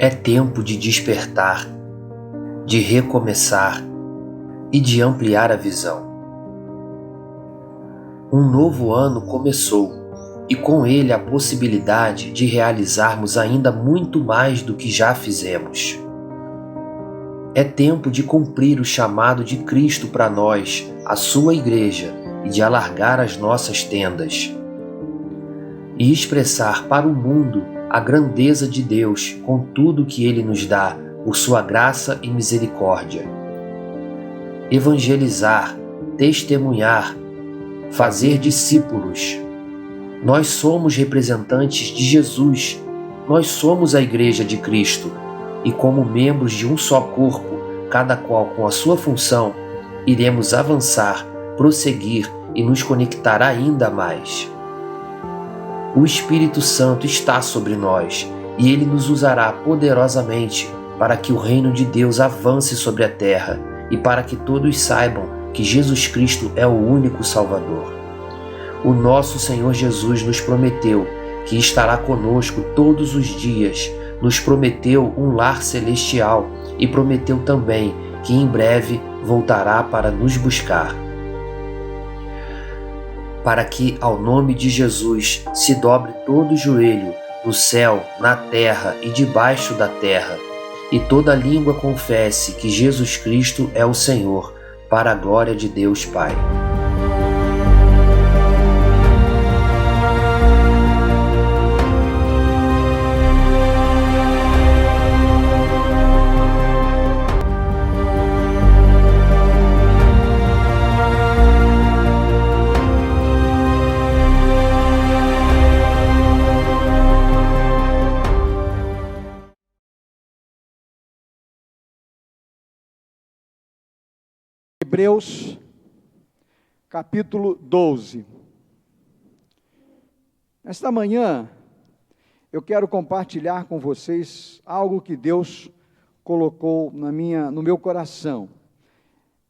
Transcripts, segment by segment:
É tempo de despertar, de recomeçar e de ampliar a visão. Um novo ano começou e com ele a possibilidade de realizarmos ainda muito mais do que já fizemos. É tempo de cumprir o chamado de Cristo para nós, a sua igreja, e de alargar as nossas tendas. E expressar para o mundo a grandeza de Deus com tudo que Ele nos dá por sua graça e misericórdia. Evangelizar, testemunhar, fazer discípulos. Nós somos representantes de Jesus, nós somos a Igreja de Cristo, e como membros de um só corpo, cada qual com a sua função, iremos avançar, prosseguir e nos conectar ainda mais. O Espírito Santo está sobre nós e Ele nos usará poderosamente para que o reino de Deus avance sobre a terra e para que todos saibam que Jesus Cristo é o único Salvador. O nosso Senhor Jesus nos prometeu que estará conosco todos os dias, nos prometeu um lar celestial e prometeu também que em breve voltará para nos buscar. Para que ao nome de Jesus se dobre todo o joelho, no céu, na terra e debaixo da terra, e toda língua confesse que Jesus Cristo é o Senhor, para a glória de Deus Pai. Hebreus, capítulo 12. Nesta manhã, eu quero compartilhar com vocês algo que Deus colocou no meu coração.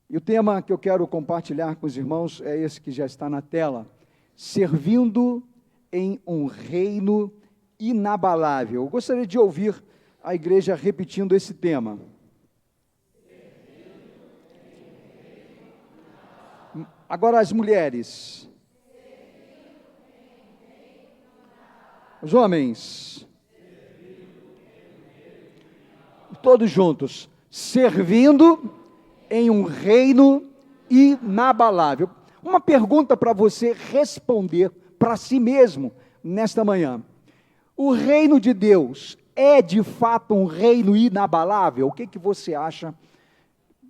E o tema que eu quero compartilhar com os irmãos é esse que já está na tela: servindo em um reino inabalável. Eu gostaria de ouvir a igreja repetindo esse tema. Agora as mulheres. Os homens. Todos juntos. Servindo em um reino inabalável. Uma pergunta para você responder para si mesmo nesta manhã. O reino de Deus é de fato um reino inabalável? O que você acha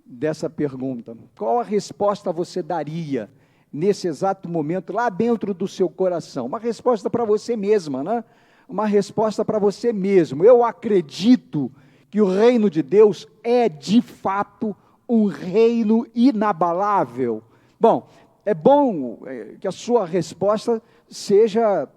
dessa pergunta? Qual a resposta você daria nesse exato momento, lá dentro do seu coração? Uma resposta para você mesma, né? Uma resposta para você mesmo. Eu acredito que o reino de Deus é de fato um reino inabalável. Bom, é bom que a sua resposta seja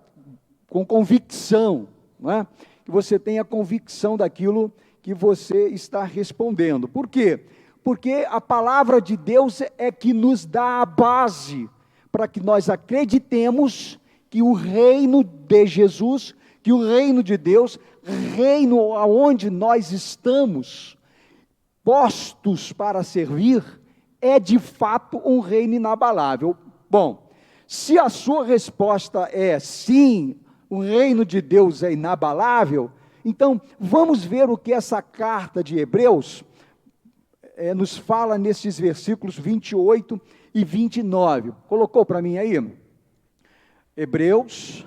com convicção, não é? Que você tenha convicção daquilo que você está respondendo. Por quê? Porque a palavra de Deus é que nos dá a base para que nós acreditemos que o reino de Jesus, que o reino de Deus, reino aonde nós estamos postos para servir, é de fato um reino inabalável. Bom, se a sua resposta é sim, o reino de Deus é inabalável, então vamos ver o que essa carta de Hebreus nos fala nesses versículos 28 e 29. Colocou para mim aí? Hebreus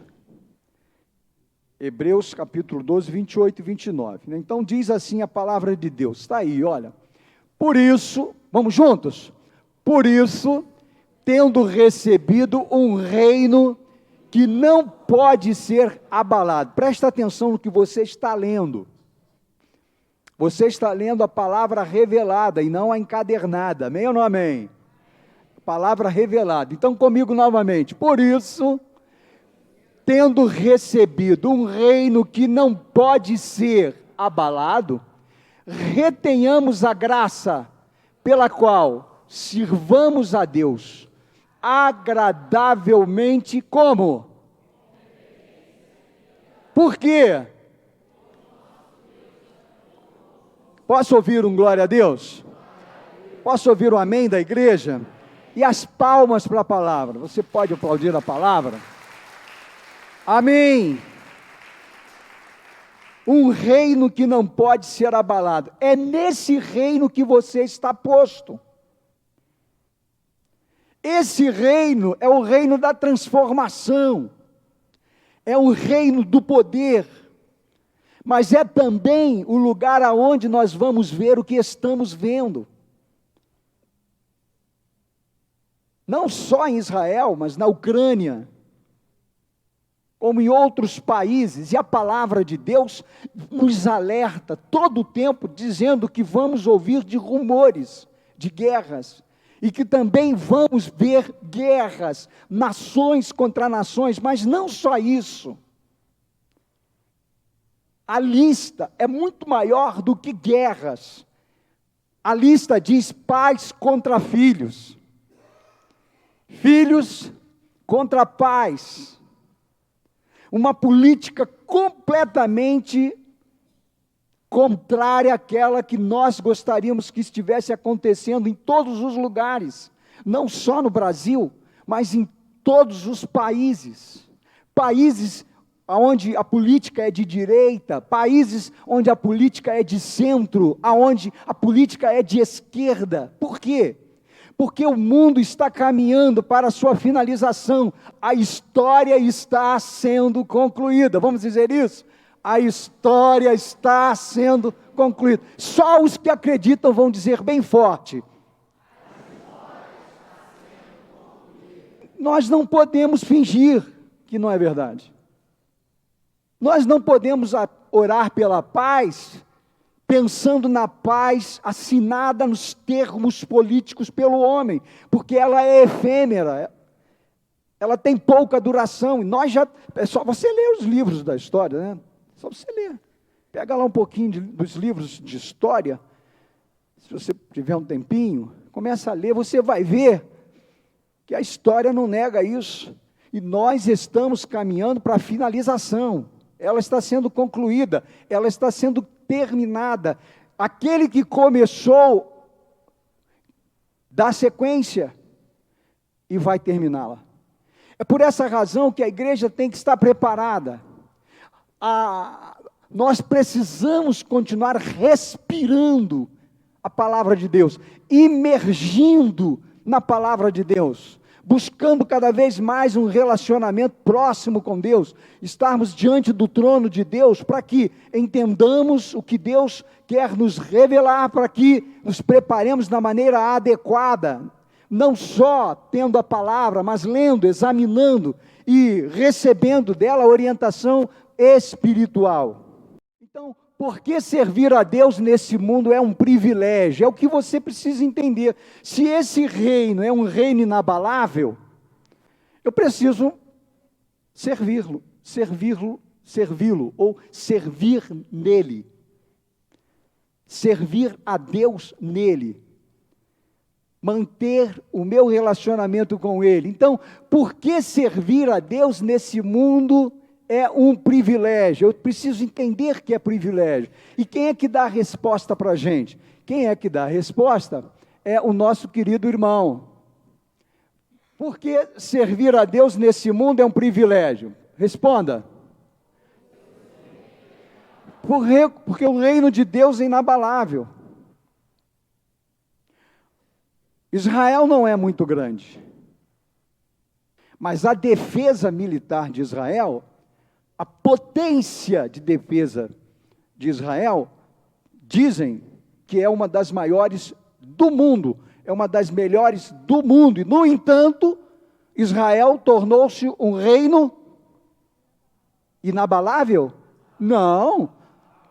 capítulo 12, 28 e 29. Então diz assim a palavra de Deus, está aí, olha. Por isso, vamos juntos? Por isso, tendo recebido um reino que não pode ser abalado. Presta atenção no que você está lendo. Você está lendo a palavra revelada e não a encadernada, amém ou não amém? Palavra revelada. Então comigo novamente. Por isso, tendo recebido um reino que não pode ser abalado, retenhamos a graça pela qual sirvamos a Deus agradavelmente como? Por quê? Posso ouvir um glória a Deus? Posso ouvir um amém da igreja? E as palmas para a palavra. Você pode aplaudir a palavra? Amém. Um reino que não pode ser abalado. É nesse reino que você está posto. Esse reino é o reino da transformação. É o reino do poder. Mas é também o lugar aonde nós vamos ver o que estamos vendo. Não só em Israel, mas na Ucrânia, como em outros países, e a palavra de Deus nos alerta todo o tempo, dizendo que vamos ouvir de rumores, de guerras, e que também vamos ver guerras, nações contra nações, mas não só isso. A lista é muito maior do que guerras. A lista diz pais contra filhos, filhos contra pais, uma política completamente contrária àquela que nós gostaríamos que estivesse acontecendo em todos os lugares, não só no Brasil, mas em todos os países, onde a política é de direita, países onde a política é de centro, onde a política é de esquerda. Por quê? Porque o mundo está caminhando para a sua finalização, a história está sendo concluída, vamos dizer isso? A história está sendo concluída. Só os que acreditam vão dizer bem forte. Nós não podemos fingir que não é verdade. Nós não podemos orar pela paz, pensando na paz assinada nos termos políticos pelo homem, porque ela é efêmera, ela tem pouca duração, e é só você ler os livros da história, né? Só você ler, pega lá um pouquinho dos livros de história, se você tiver um tempinho, começa a ler, você vai ver que a história não nega isso, e nós estamos caminhando para a finalização, ela está sendo concluída, ela está sendo terminada. Aquele que começou, dá sequência e vai terminá-la. É por essa razão que a igreja tem que estar preparada. Nós precisamos continuar respirando a palavra de Deus, imergindo na palavra de Deus, buscando cada vez mais um relacionamento próximo com Deus, estarmos diante do trono de Deus, para que entendamos o que Deus quer nos revelar, para que nos preparemos da maneira adequada, não só tendo a palavra, mas lendo, examinando e recebendo dela orientação espiritual. Então, por que servir a Deus nesse mundo é um privilégio? É o que você precisa entender. Se esse reino é um reino inabalável, eu preciso servi-lo, ou servir nele. Servir a Deus nele. Manter o meu relacionamento com ele. Então, por que servir a Deus nesse mundo é um privilégio? Eu preciso entender que é privilégio. E quem é que dá a resposta para a gente? Quem é que dá a resposta? É o nosso querido irmão. Por que servir a Deus nesse mundo é um privilégio? Responda. Porque o reino de Deus é inabalável. Israel não é muito grande. Mas a defesa militar de Israel, a potência de defesa de Israel, dizem que é uma das maiores do mundo, é uma das melhores do mundo, e no entanto, Israel tornou-se um reino inabalável? Não,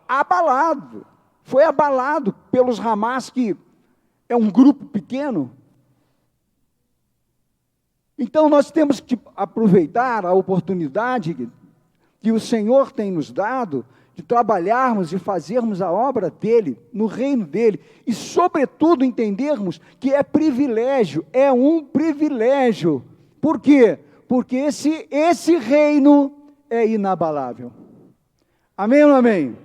abalado, foi abalado pelos Hamas, que é um grupo pequeno. Então nós temos que aproveitar a oportunidade que o Senhor tem nos dado, de trabalharmos e fazermos a obra dEle, no reino dEle, e sobretudo entendermos que é privilégio, é um privilégio. Por quê? Porque esse reino é inabalável. Amém ou não amém?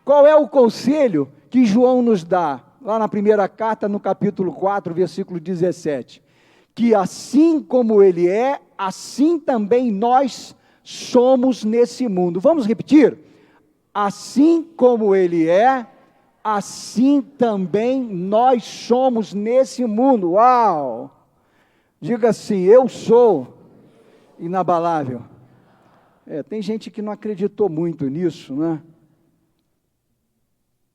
Qual é o conselho que João nos dá, lá na primeira carta, no capítulo 4, versículo 17, que assim como ele é, assim também nós somos nesse mundo. Vamos repetir? Assim como ele é, assim também nós somos nesse mundo. Uau! Diga assim: eu sou inabalável. Tem gente que não acreditou muito nisso, né?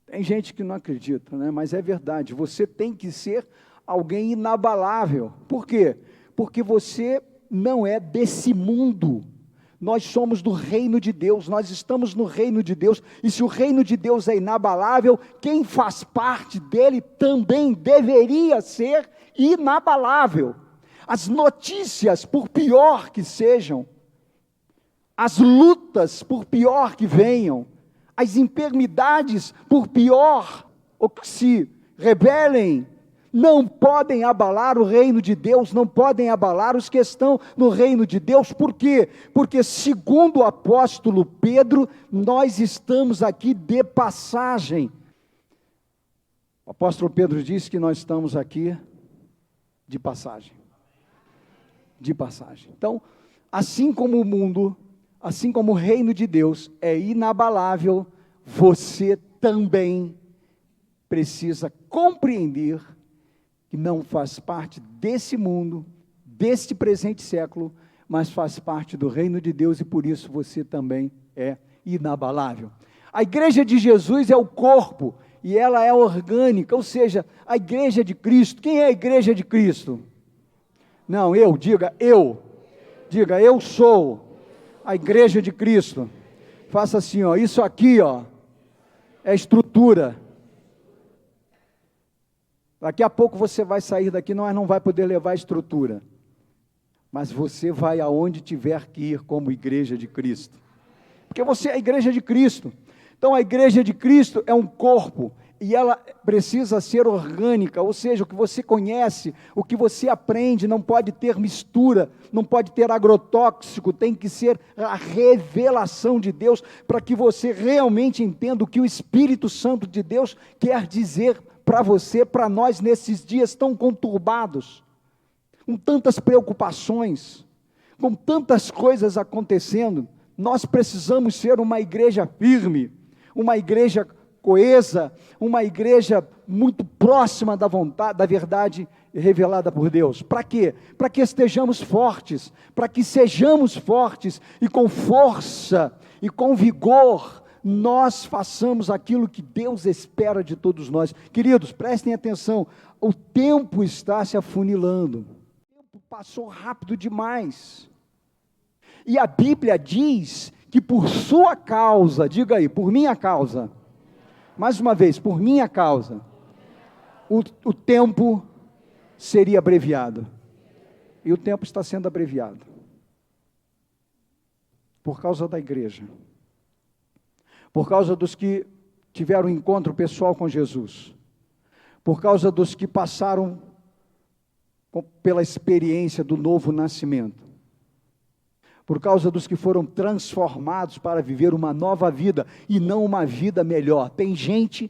Tem gente que não acredita, né? Mas é verdade, você tem que ser alguém inabalável. Por quê? Porque você não é desse mundo. Nós somos do reino de Deus, nós estamos no reino de Deus, e se o reino de Deus é inabalável, quem faz parte dele também deveria ser inabalável. As notícias, por pior que sejam, as lutas, por pior que venham, as enfermidades, por pior ou que se rebelem, não podem abalar o reino de Deus, não podem abalar os que estão no reino de Deus. Por quê? Porque segundo o apóstolo Pedro, nós estamos aqui de passagem. O apóstolo Pedro disse que nós estamos aqui de passagem. De passagem. Então, assim como o mundo, assim como o reino de Deus é inabalável, você também precisa compreender que não faz parte desse mundo, deste presente século, mas faz parte do reino de Deus, e por isso você também é inabalável. A igreja de Jesus é o corpo, e ela é orgânica, ou seja, a igreja de Cristo. Quem é a igreja de Cristo? Não, diga eu sou a igreja de Cristo. Faça assim, ó, isso aqui, ó, é estrutura. Daqui a pouco você vai sair daqui, nós não vai poder levar a estrutura, mas você vai aonde tiver que ir como igreja de Cristo, porque você é a igreja de Cristo. Então a igreja de Cristo é um corpo, e ela precisa ser orgânica, ou seja, o que você conhece, o que você aprende, não pode ter mistura, não pode ter agrotóxico, tem que ser a revelação de Deus, para que você realmente entenda o que o Espírito Santo de Deus quer dizer para você, para nós, nesses dias tão conturbados, com tantas preocupações, com tantas coisas acontecendo. Nós precisamos ser uma igreja firme, uma igreja coesa, uma igreja muito próxima da vontade, da verdade revelada por Deus. Para quê? Para que estejamos fortes, para que sejamos fortes, e com força e com vigor nós façamos aquilo que Deus espera de todos nós. Queridos, prestem atenção, o tempo está se afunilando, o tempo passou rápido demais, e a Bíblia diz que por sua causa, diga aí, por minha causa, mais uma vez, por minha causa, o tempo seria abreviado, e o tempo está sendo abreviado, por causa da igreja, por causa dos que tiveram um encontro pessoal com Jesus, por causa dos que passaram pela experiência do novo nascimento, por causa dos que foram transformados para viver uma nova vida, e não uma vida melhor. Tem gente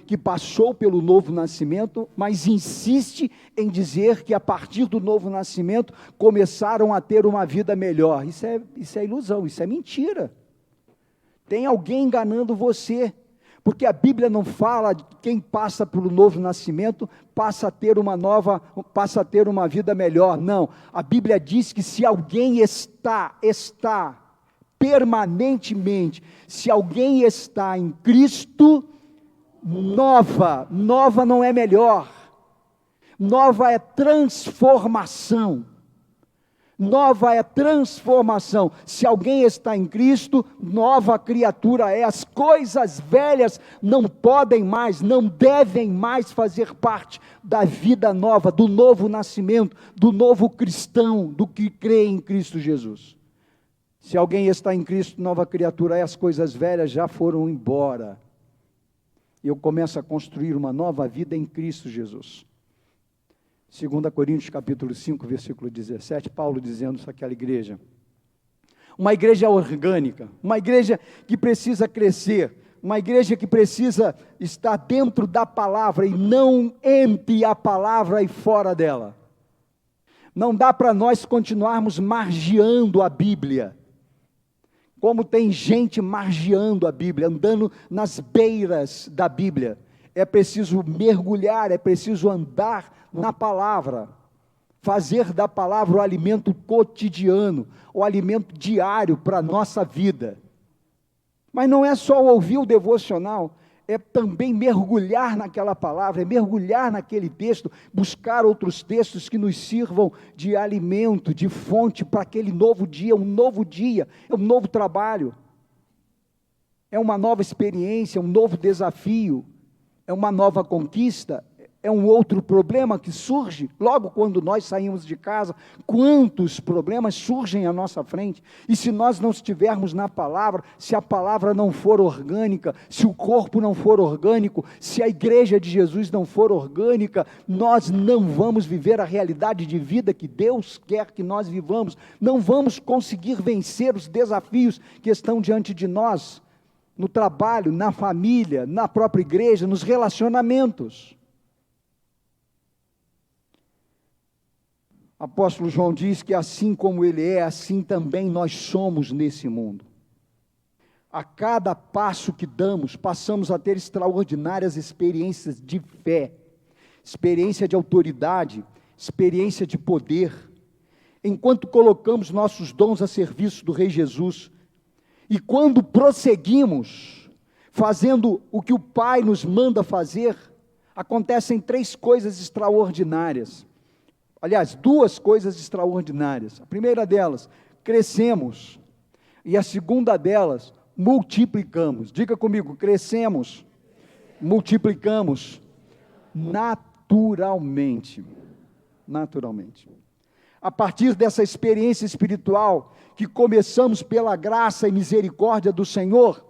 que passou pelo novo nascimento, mas insiste em dizer que a partir do novo nascimento, começaram a ter uma vida melhor. Isso é ilusão, isso é mentira. Tem alguém enganando você, porque a Bíblia não fala de quem passa pelo novo nascimento, passa a ter uma vida melhor. Não, a Bíblia diz que se alguém está permanentemente, se alguém está em Cristo, nova não é melhor, nova é transformação. Nova é transformação. Se alguém está em Cristo, nova criatura é. As coisas velhas não podem mais, não devem mais fazer parte da vida nova, do novo nascimento, do novo cristão, do que crê em Cristo Jesus. Se alguém está em Cristo, nova criatura é. As coisas velhas já foram embora. Eu começo a construir uma nova vida em Cristo Jesus. 2 Coríntios capítulo 5, versículo 17, Paulo dizendo isso àquela igreja. Uma igreja orgânica, uma igreja que precisa crescer, uma igreja que precisa estar dentro da palavra e não entre a palavra e fora dela. Não dá para nós continuarmos margeando a Bíblia, como tem gente margeando a Bíblia, andando nas beiras da Bíblia. É preciso mergulhar, é preciso andar na palavra, fazer da palavra o alimento cotidiano, o alimento diário para a nossa vida. Mas não é só ouvir o devocional, é também mergulhar naquela palavra, é mergulhar naquele texto, buscar outros textos que nos sirvam de alimento, de fonte para aquele novo dia, é um novo trabalho, é uma nova experiência, um novo desafio, é uma nova conquista, é um outro problema que surge logo quando nós saímos de casa. Quantos problemas surgem à nossa frente, e se nós não estivermos na palavra, se a palavra não for orgânica, se o corpo não for orgânico, se a igreja de Jesus não for orgânica, nós não vamos viver a realidade de vida que Deus quer que nós vivamos, não vamos conseguir vencer os desafios que estão diante de nós, no trabalho, na família, na própria igreja, nos relacionamentos. Apóstolo João diz que assim como ele é, assim também nós somos nesse mundo. A cada passo que damos, passamos a ter extraordinárias experiências de fé, experiência de autoridade, experiência de poder, enquanto colocamos nossos dons a serviço do Rei Jesus. E quando prosseguimos, fazendo o que o Pai nos manda fazer, acontecem 3 coisas extraordinárias. Aliás, 2 coisas extraordinárias. A primeira delas, crescemos. E a segunda delas, multiplicamos. Diga comigo, crescemos, multiplicamos, naturalmente. Naturalmente. A partir dessa experiência espiritual, que começamos pela graça e misericórdia do Senhor,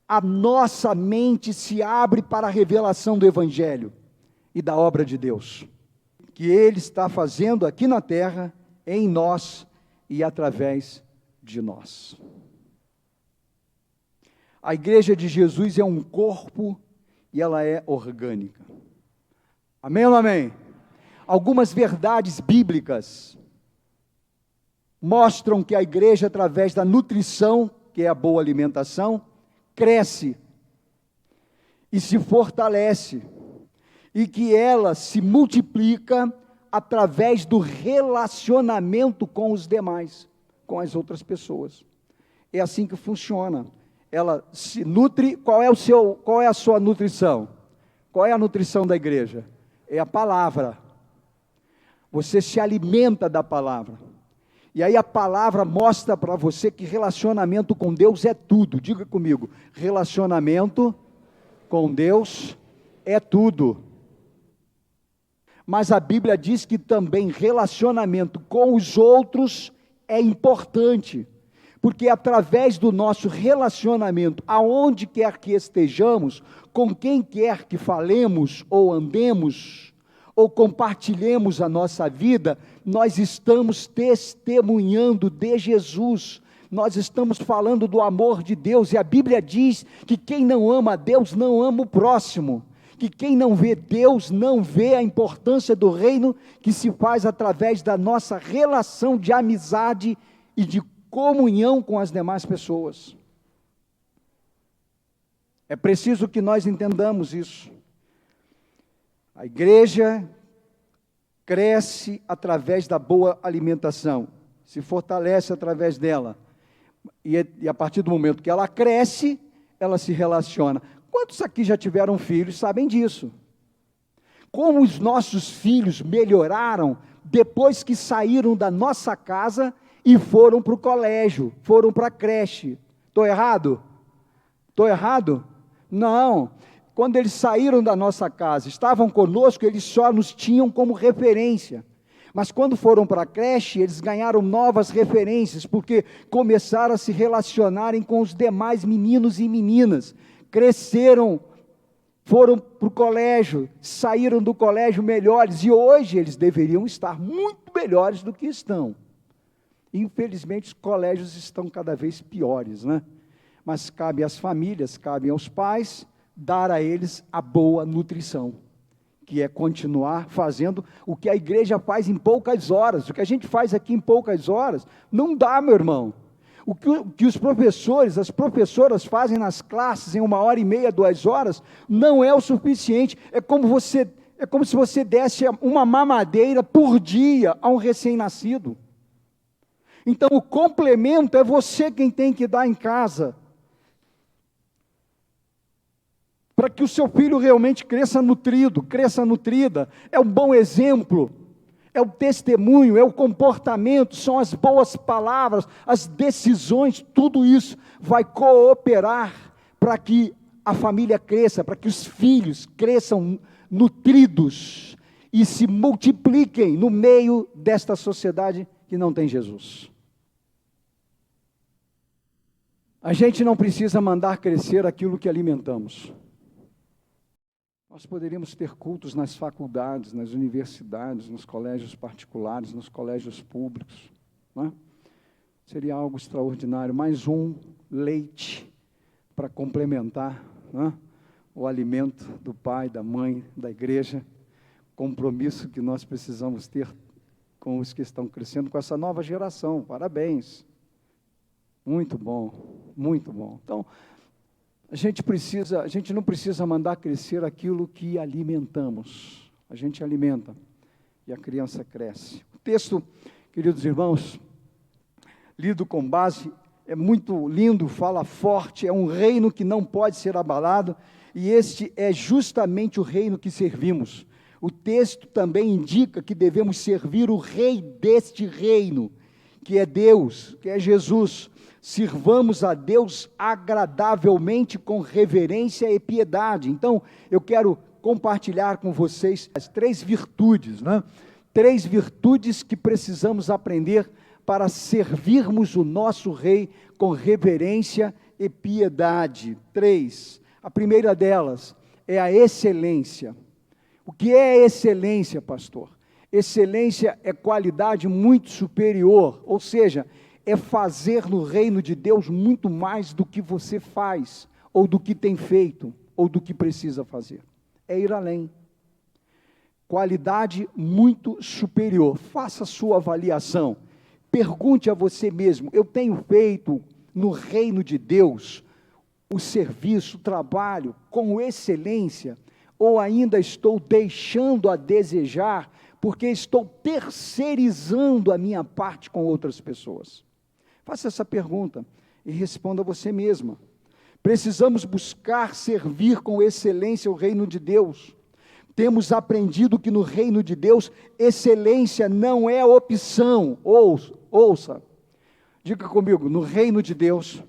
a nossa mente se abre para a revelação do Evangelho e da obra de Deus, que Ele está fazendo aqui na terra, em nós e através de nós. A igreja de Jesus é um corpo e ela é orgânica. Amém ou não amém? Algumas verdades bíblicas mostram que a igreja, através da nutrição, que é a boa alimentação, cresce e se fortalece, e que ela se multiplica através do relacionamento com os demais, com as outras pessoas. É assim que funciona. Ela se nutre. Qual é a sua nutrição? Qual é a nutrição da igreja? É a palavra. Você se alimenta da palavra. E aí a palavra mostra para você que relacionamento com Deus é tudo. Diga comigo, relacionamento com Deus é tudo. Mas a Bíblia diz que também relacionamento com os outros é importante, porque através do nosso relacionamento, aonde quer que estejamos, com quem quer que falemos ou andemos, ou compartilhemos a nossa vida, nós estamos testemunhando de Jesus, nós estamos falando do amor de Deus, e a Bíblia diz que quem não ama a Deus não ama o próximo, que quem não vê Deus não vê a importância do reino que se faz através da nossa relação de amizade e de comunhão com as demais pessoas. É preciso que nós entendamos isso. A igreja cresce através da boa alimentação, se fortalece através dela, e a partir do momento que ela cresce, ela se relaciona. Quantos aqui já tiveram filhos sabem disso? Como os nossos filhos melhoraram depois que saíram da nossa casa e foram para o colégio, foram para a creche. Estou errado? Estou errado? Não. Quando eles saíram da nossa casa, estavam conosco, eles só nos tinham como referência. Mas quando foram para a creche, eles ganharam novas referências, porque começaram a se relacionarem com os demais meninos e meninas. Cresceram, foram para o colégio, saíram do colégio melhores, e hoje eles deveriam estar muito melhores do que estão. Infelizmente os colégios estão cada vez piores, né? mas cabe às famílias, cabe aos pais, dar a eles a boa nutrição, que é continuar fazendo o que a igreja faz em poucas horas. O que a gente faz aqui em poucas horas, não dá, meu irmão. O que os professores, as professoras fazem nas classes em 1h30, 2 horas, não é o suficiente. É como se você desse uma mamadeira por dia a um recém-nascido. Então, o complemento é você quem tem que dar em casa, para que o seu filho realmente cresça nutrido, cresça nutrida. É um bom exemplo, é o testemunho, é o comportamento, são as boas palavras, as decisões, tudo isso vai cooperar para que a família cresça, para que os filhos cresçam nutridos e se multipliquem no meio desta sociedade que não tem Jesus. A gente não precisa mandar crescer aquilo que alimentamos. Nós poderíamos ter cultos nas faculdades, nas universidades, nos colégios particulares, nos colégios públicos, não é? Seria algo extraordinário. Mais um leite para complementar, não é? O alimento do pai, da mãe, da igreja. Compromisso que nós precisamos ter com os que estão crescendo, com essa nova geração. Parabéns. Muito bom, muito bom. Então, a gente não precisa mandar crescer aquilo que alimentamos. A gente alimenta e a criança cresce. O texto, queridos irmãos, lido com base, é muito lindo, fala forte, é um reino que não pode ser abalado, e este é justamente o reino que servimos. O texto também indica que devemos servir o rei deste reino, que é Deus, que é Jesus. Sirvamos a Deus agradavelmente, com reverência e piedade. Então, eu quero compartilhar com vocês as 3 virtudes, né? 3 virtudes que precisamos aprender para servirmos o nosso Rei com reverência e piedade. 3. A primeira delas é a excelência. O que é excelência, pastor? Excelência é qualidade muito superior, ou seja, é fazer no reino de Deus muito mais do que você faz, ou do que tem feito, ou do que precisa fazer. É ir além. Qualidade muito superior. Faça a sua avaliação. Pergunte a você mesmo: eu tenho feito no reino de Deus o serviço, o trabalho com excelência, ou ainda estou deixando a desejar, porque estou terceirizando a minha parte com outras pessoas? Faça essa pergunta e responda você mesma. Precisamos buscar servir com excelência o reino de Deus. Temos aprendido que no reino de Deus, excelência não é opção. Ouça, diga comigo: no reino de Deus,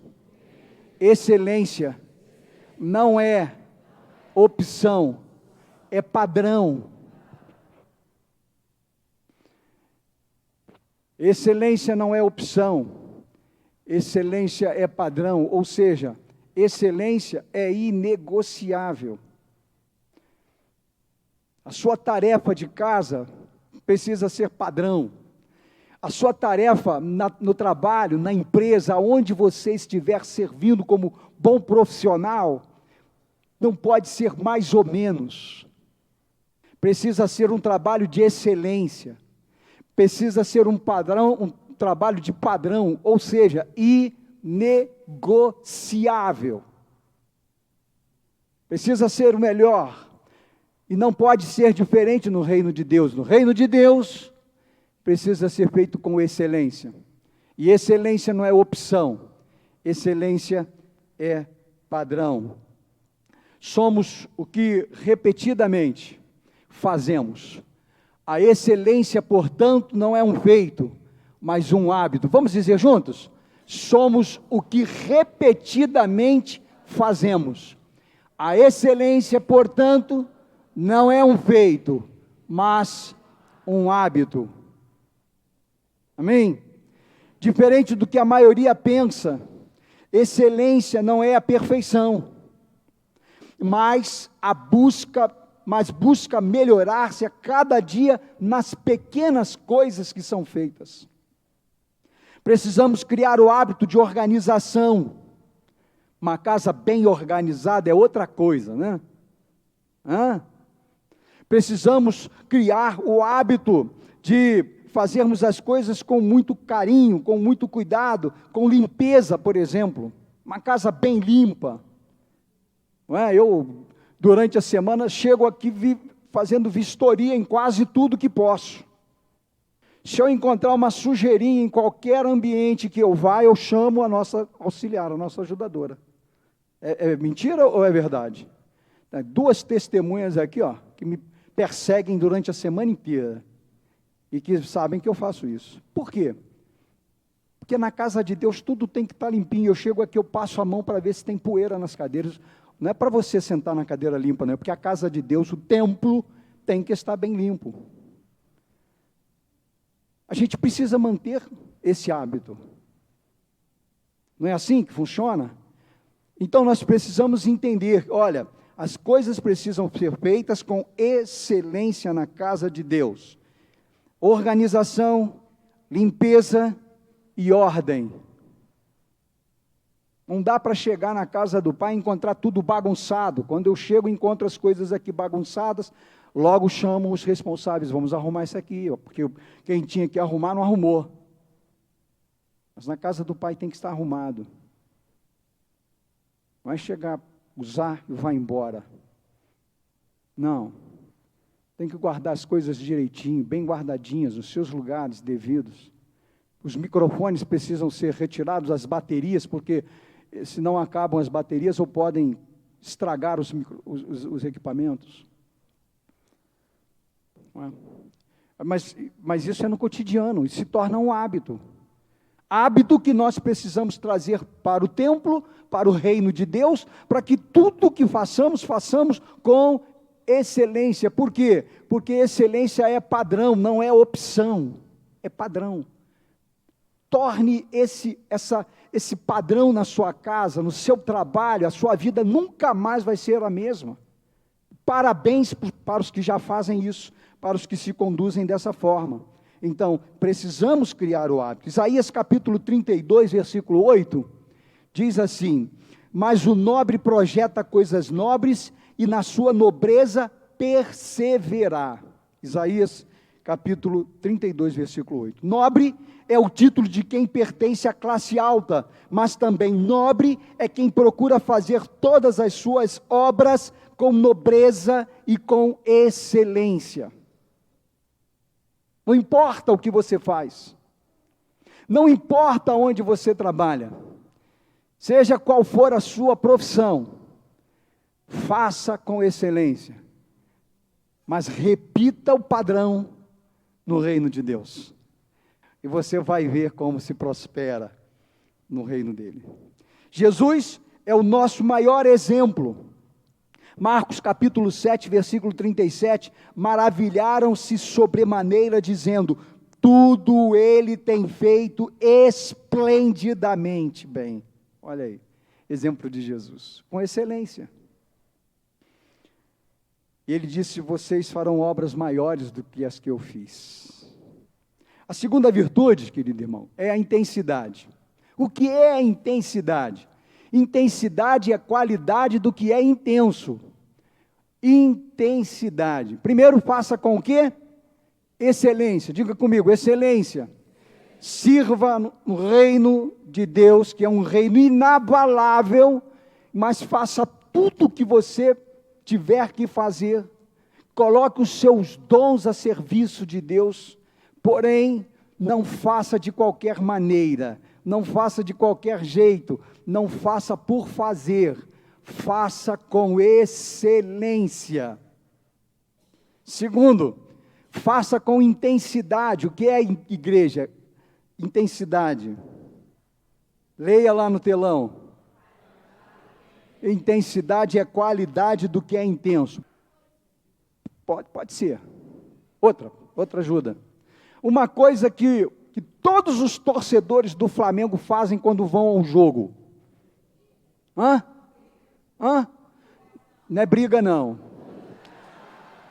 excelência não é opção, é padrão. Excelência não é opção, excelência é padrão, ou seja, excelência é inegociável. A sua tarefa de casa precisa ser padrão. A sua tarefa no trabalho, na empresa, onde você estiver servindo como bom profissional, não pode ser mais ou menos. Precisa ser um trabalho de excelência. Precisa ser um padrão, um trabalho de padrão, ou seja, inegociável. Precisa ser o melhor. E não pode ser diferente no reino de Deus. No reino de Deus, precisa ser feito com excelência. E excelência não é opção. Excelência é padrão. Somos o que repetidamente fazemos. A excelência, portanto, não é um feito, mas um hábito. Vamos dizer juntos? Somos o que repetidamente fazemos. A excelência, portanto, não é um feito, mas um hábito. Amém? Diferente do que a maioria pensa, excelência não é a perfeição, mas busca melhorar-se a cada dia nas pequenas coisas que são feitas. Precisamos criar o hábito de organização, Uma casa bem organizada é outra coisa, né? Precisamos criar o hábito de fazermos as coisas com muito carinho, com muito cuidado, com limpeza, por exemplo. Uma casa bem limpa. Não é? Eu, durante a semana, chego aqui fazendo vistoria em quase tudo que posso. Se eu encontrar uma sujeirinha em qualquer ambiente que eu vá, eu chamo a nossa auxiliar, a nossa ajudadora. É mentira ou é verdade? Tem 2 testemunhas aqui, ó, que me perseguem durante a semana inteira e que sabem que eu faço isso. Por quê? Porque na casa de Deus tudo tem que estar limpinho. Eu chego aqui, eu passo a mão para ver se tem poeira nas cadeiras. Não é para você sentar na cadeira limpa, não é porque a casa de Deus, o templo, tem que estar bem limpo. A gente precisa manter esse hábito. Não é assim que funciona? Então nós precisamos entender, olha, as coisas precisam ser feitas com excelência na casa de Deus. Organização, limpeza e ordem. Não dá para chegar na casa do Pai e encontrar tudo bagunçado. Quando eu chego e encontro as coisas aqui bagunçadas, logo chamo os responsáveis, vamos arrumar isso aqui, porque quem tinha que arrumar não arrumou. Mas na casa do Pai tem que estar arrumado. Vai chegar, usar e vai embora. Não. Tem que guardar as coisas direitinho, bem guardadinhas, nos seus lugares devidos. Os microfones precisam ser retirados, as baterias, porque senão acabam as baterias ou podem estragar os equipamentos. Mas isso é no cotidiano, isso se torna um hábito. Hábito que nós precisamos trazer para o templo, para o reino de Deus, para que tudo que façamos com excelência. Por quê? Porque excelência é padrão, não é opção, é padrão. Torne esse padrão na sua casa, no seu trabalho, a sua vida nunca mais vai ser a mesma. Parabéns para os que já fazem isso, para os que se conduzem dessa forma. Então, precisamos criar o hábito. Isaías capítulo 32, versículo 8, diz assim: mas o nobre projeta coisas nobres e na sua nobreza perseverar. Isaías capítulo 32, versículo 8. Nobre é o título de quem pertence à classe alta, mas também nobre é quem procura fazer todas as suas obras com nobreza e com excelência. Não importa o que você faz, não importa onde você trabalha, seja qual for a sua profissão, faça com excelência, mas repita o padrão no reino de Deus, e você vai ver como se prospera no reino dele. Jesus é o nosso maior exemplo. Marcos capítulo 7, versículo 37, maravilharam-se sobremaneira, dizendo, tudo ele tem feito esplendidamente bem. Olha aí, exemplo de Jesus, com excelência. E ele disse, vocês farão obras maiores do que as que eu fiz. A segunda virtude, querido irmão, é a intensidade. O que é a intensidade? Intensidade é a qualidade do que é intenso. Intensidade. Primeiro faça com o quê? Excelência. Diga comigo, excelência. Sirva no reino de Deus, que é um reino inabalável, mas faça tudo o que você tiver que fazer. Coloque os seus dons a serviço de Deus, porém, não faça de qualquer maneira, não faça de qualquer jeito, não faça por fazer, faça com excelência. Segundo, faça com intensidade. O que é igreja? Intensidade. Leia lá no telão. Intensidade é qualidade do que é intenso. Pode ser. Outra ajuda. Uma coisa que todos os torcedores do Flamengo fazem quando vão ao jogo. Não é briga, não.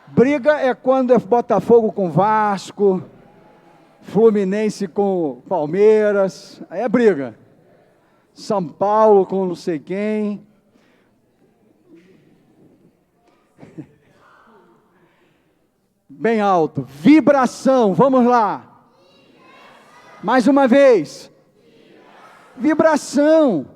Briga é quando é Botafogo com Vasco, Fluminense com Palmeiras, aí é briga. São Paulo com não sei quem. Bem alto. Vibração, vamos lá. Mais uma vez. Vibração.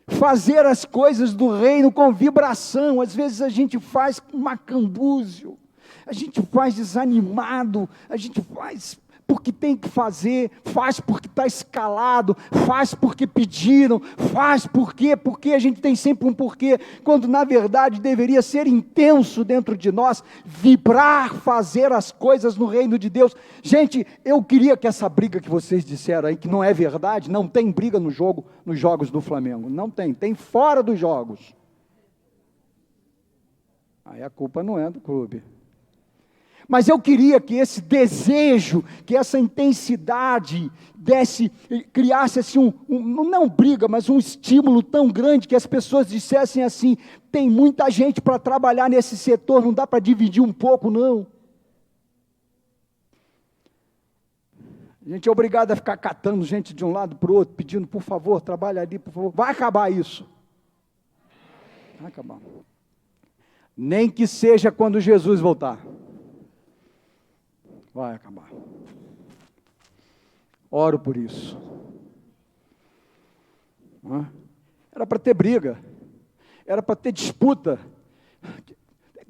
Fazer as coisas do reino com vibração. Às vezes a gente faz com macambúzio, a gente faz desanimado, a gente faz porque tem que fazer, faz porque está escalado, faz porque pediram, faz porque a gente tem sempre um porquê, quando na verdade deveria ser intenso dentro de nós, vibrar, fazer as coisas no reino de Deus. Gente, eu queria que essa briga que vocês disseram aí, que não é verdade, não tem briga no jogo, nos jogos do Flamengo, não tem, tem fora dos jogos. Aí a culpa não é do clube. Mas eu queria que esse desejo, que essa intensidade criasse assim não briga, mas um estímulo tão grande que as pessoas dissessem assim: tem muita gente para trabalhar nesse setor, não dá para dividir um pouco não. A gente é obrigado a ficar catando gente de um lado para o outro, pedindo por favor, trabalha ali, por favor. Vai acabar isso. Vai acabar. Nem que seja quando Jesus voltar. Vai acabar. Oro por isso. Era para ter briga. Era para ter disputa.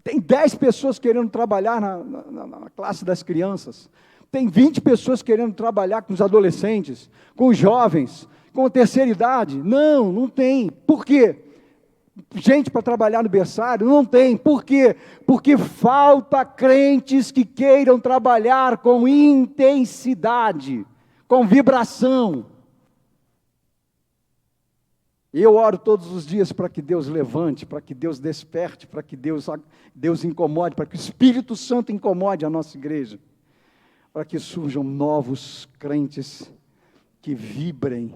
Tem 10 pessoas querendo trabalhar na classe das crianças. Tem 20 pessoas querendo trabalhar com os adolescentes, com os jovens, com a terceira idade. Não tem. Por quê? Gente para trabalhar no berçário? Não tem. Por quê? Porque falta crentes que queiram trabalhar com intensidade, com vibração. Eu oro todos os dias para que Deus levante, para que Deus desperte, para que Deus incomode, para que o Espírito Santo incomode a nossa igreja, para que surjam novos crentes que vibrem,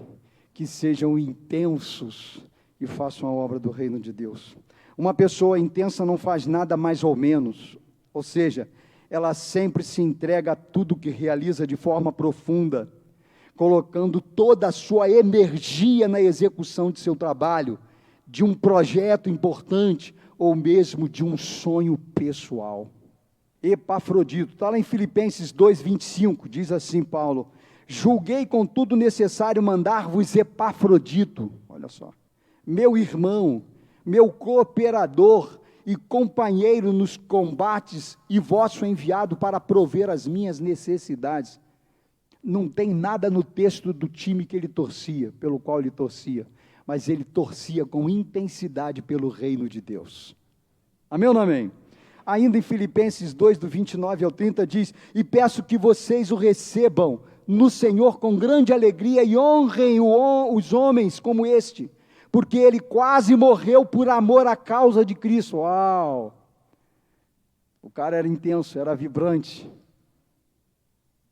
que sejam intensos e façam a obra do reino de Deus. Uma pessoa intensa não faz nada mais ou menos, ou seja, ela sempre se entrega a tudo que realiza de forma profunda, colocando toda a sua energia na execução de seu trabalho, de um projeto importante, ou mesmo de um sonho pessoal. Epafrodito, está lá em Filipenses 2:25, diz assim Paulo: julguei contudo necessário mandar-vos Epafrodito, olha só, meu irmão, meu cooperador e companheiro nos combates e vosso enviado para prover as minhas necessidades. Não tem nada no texto do time que ele torcia, pelo qual ele torcia, mas ele torcia com intensidade pelo reino de Deus. Amém ou não amém? Ainda em Filipenses 2, do 29 ao 30, diz: e peço que vocês o recebam no Senhor com grande alegria e honrem os homens como este, porque ele quase morreu por amor à causa de Cristo. Uau! O cara era intenso, era vibrante.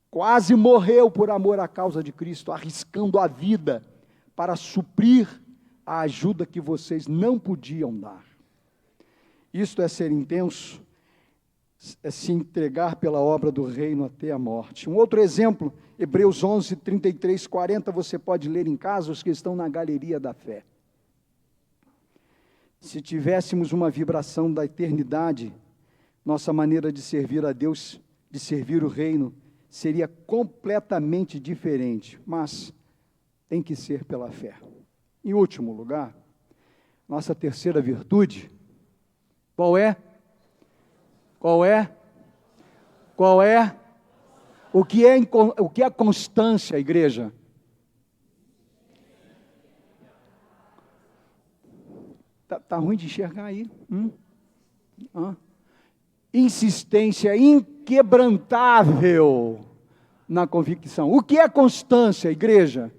Quase morreu por amor à causa de Cristo, arriscando a vida para suprir a ajuda que vocês não podiam dar. Isto é ser intenso, é se entregar pela obra do reino até a morte. Um outro exemplo, Hebreus 11, 33, 40, você pode ler em casa, os que estão na galeria da fé. Se tivéssemos uma vibração da eternidade, nossa maneira de servir a Deus, de servir o reino, seria completamente diferente, mas tem que ser pela fé. Em último lugar, nossa terceira virtude, qual é? Qual é? Qual é? O que é constância, igreja? Tá ruim de enxergar aí? Insistência inquebrantável na convicção. O que é constância, igreja?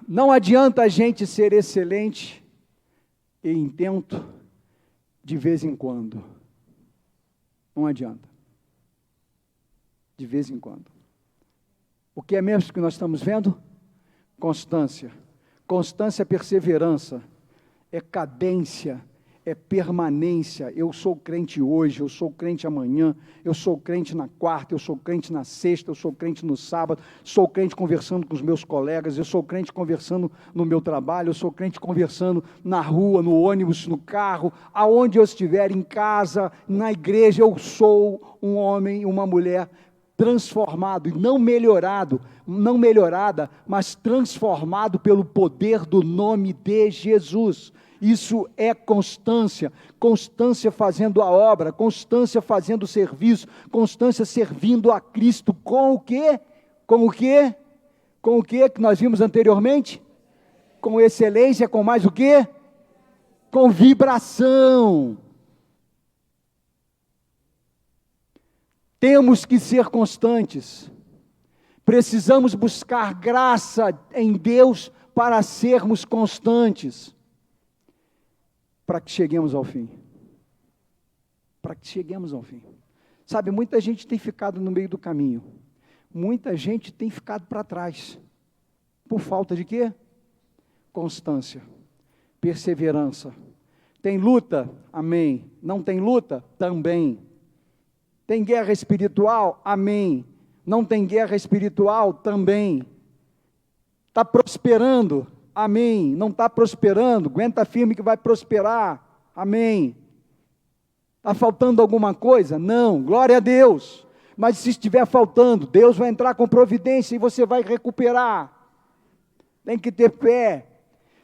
Não adianta a gente ser excelente e intento de vez em quando. Não adianta. De vez em quando. O que é mesmo que nós estamos vendo? Constância. Constância é perseverança, é cadência, é permanência. Eu sou crente hoje, eu sou crente amanhã, eu sou crente na quarta, eu sou crente na sexta, eu sou crente no sábado, sou crente conversando com os meus colegas, eu sou crente conversando no meu trabalho, eu sou crente conversando na rua, no ônibus, no carro, aonde eu estiver, em casa, na igreja. Eu sou um homem, uma mulher transformado, e não melhorado, não melhorada, mas transformado pelo poder do nome de Jesus. Isso é constância, constância fazendo a obra, constância fazendo o serviço, constância servindo a Cristo com o quê? Com o quê? Com o quê que nós vimos anteriormente? Com excelência, com mais o quê? Com vibração. Temos que ser constantes. Precisamos buscar graça em Deus para sermos constantes. Para que cheguemos ao fim. Para que cheguemos ao fim. Sabe, muita gente tem ficado no meio do caminho. Muita gente tem ficado para trás. Por falta de quê? Constância. Perseverança. Tem luta? Amém. Não tem luta? Também. Tem guerra espiritual? Amém. Não tem guerra espiritual? Também. Está prosperando? Amém. Não está prosperando? Aguenta firme que vai prosperar. Amém. Está faltando alguma coisa? Não. Glória a Deus. Mas se estiver faltando, Deus vai entrar com providência e você vai recuperar. Tem que ter fé.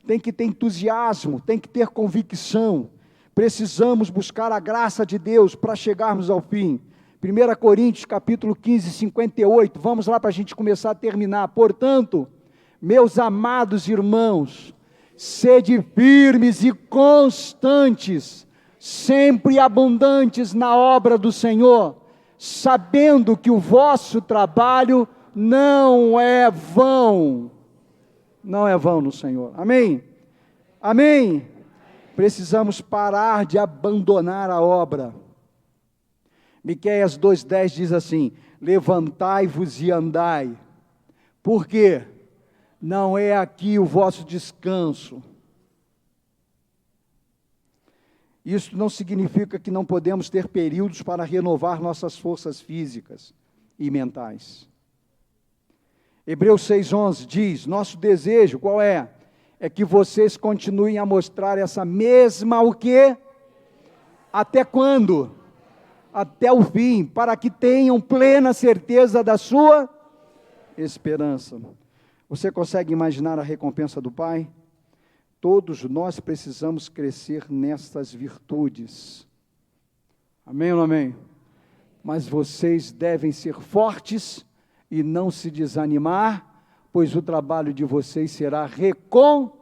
Tem que ter entusiasmo. Tem que ter convicção. Precisamos buscar a graça de Deus para chegarmos ao fim. 1 Coríntios capítulo 15, 58. Vamos lá para a gente começar a terminar. Portanto, meus amados irmãos, sede firmes e constantes, sempre abundantes na obra do Senhor, sabendo que o vosso trabalho não é vão. Não é vão no Senhor. Amém? Amém? Precisamos parar de abandonar a obra. Miqueias 2,10 diz assim: levantai-vos e andai. Por quê? Não é aqui o vosso descanso. Isso não significa que não podemos ter períodos para renovar nossas forças físicas e mentais. Hebreus 6,11 diz: nosso desejo, qual é? É que vocês continuem a mostrar essa mesma o quê? Até quando? Até o fim, para que tenham plena certeza da sua esperança. Você consegue imaginar a recompensa do Pai? Todos nós precisamos crescer nestas virtudes. Amém ou não amém? Mas vocês devem ser fortes e não se desanimar, pois o trabalho de vocês será recompensado.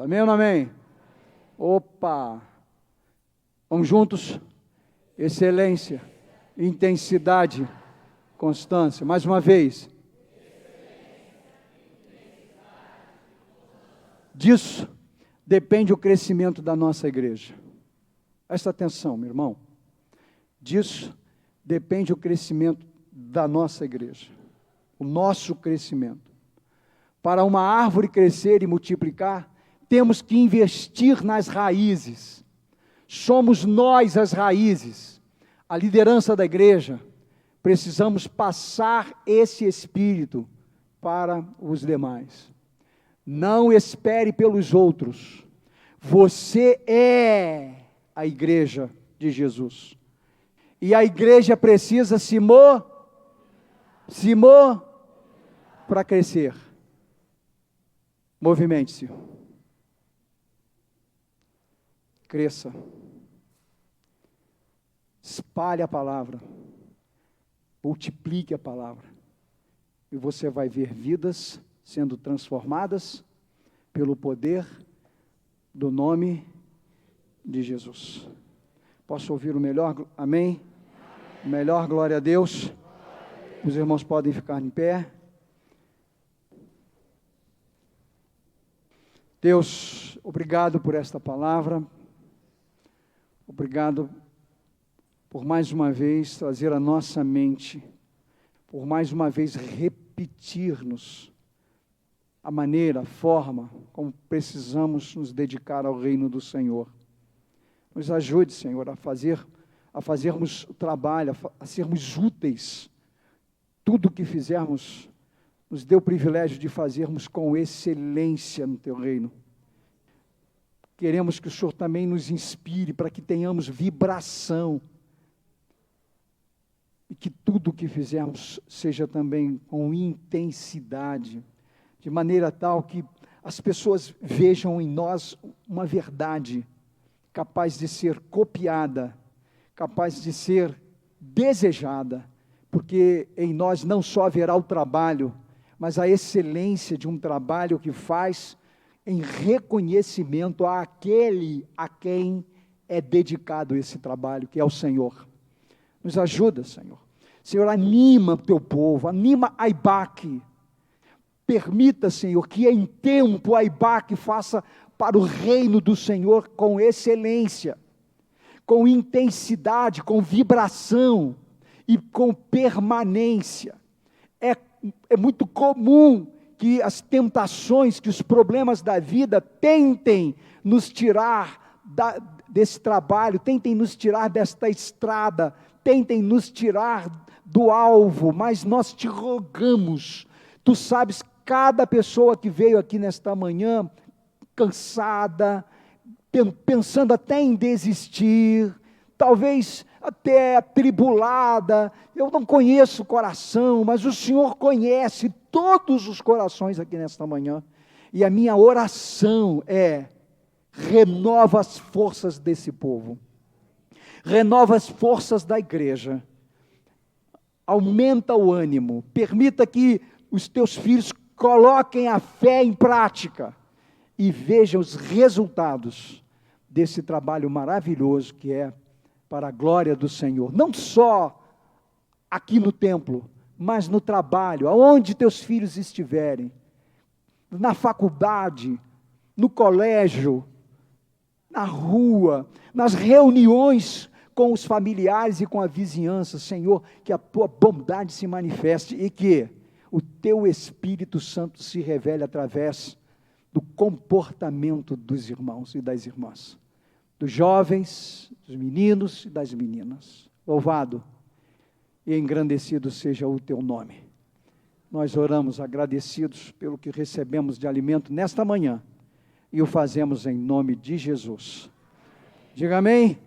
Amém ou não amém? Opa! Vamos juntos? Excelência, intensidade, constância. Mais uma vez. Disso depende o crescimento da nossa igreja. Presta atenção, meu irmão. Disso depende o crescimento da nossa igreja. O nosso crescimento. Para uma árvore crescer e multiplicar, temos que investir nas raízes. Somos nós as raízes. A liderança da igreja. Precisamos passar esse espírito para os demais. Não espere pelos outros. Você é a igreja de Jesus. E a igreja precisa para crescer. Movimente-se. Cresça. Espalhe a palavra. Multiplique a palavra. E você vai ver vidas sendo transformadas pelo poder do nome de Jesus. Posso ouvir o melhor? Amém? O melhor, glória a Deus. Os irmãos podem ficar em pé. Deus, obrigado por esta palavra. Obrigado por mais uma vez trazer à nossa mente, por mais uma vez repetir-nos a maneira, a forma como precisamos nos dedicar ao reino do Senhor. Nos ajude, Senhor, a fazermos o trabalho, a sermos úteis. Tudo o que fizermos, nos dê o privilégio de fazermos com excelência no Teu reino. Queremos que o Senhor também nos inspire para que tenhamos vibração e que tudo o que fizermos seja também com intensidade, de maneira tal que as pessoas vejam em nós uma verdade capaz de ser copiada, capaz de ser desejada, porque em nós não só haverá o trabalho, mas a excelência de um trabalho que faz em reconhecimento àquele a quem é dedicado esse trabalho, que é o Senhor. Nos ajuda, Senhor. Senhor, anima o Teu povo, anima a IBAC. Permita, Senhor, que em tempo a IBAC faça para o reino do Senhor com excelência, com intensidade, com vibração e com permanência. É muito comum que as tentações, que os problemas da vida tentem nos tirar desse trabalho, tentem nos tirar desta estrada, tentem nos tirar do alvo, mas nós te rogamos, tu sabes, cada pessoa que veio aqui nesta manhã, cansada, pensando até em desistir, talvez até atribulada, eu não conheço o coração, mas o Senhor conhece todos os corações aqui nesta manhã, e a minha oração é: renova as forças desse povo, renova as forças da igreja, aumenta o ânimo, permita que os teus filhos coloquem a fé em prática, e vejam os resultados desse trabalho maravilhoso que é para a glória do Senhor, não só aqui no templo, mas no trabalho, aonde teus filhos estiverem, na faculdade, no colégio, na rua, nas reuniões com os familiares e com a vizinhança. Senhor, que a tua bondade se manifeste e que o teu Espírito Santo se revele através do comportamento dos irmãos e das irmãs, dos jovens, dos meninos e das meninas. Louvado e engrandecido seja o teu nome. Nós oramos agradecidos pelo que recebemos de alimento nesta manhã e o fazemos em nome de Jesus. Diga amém.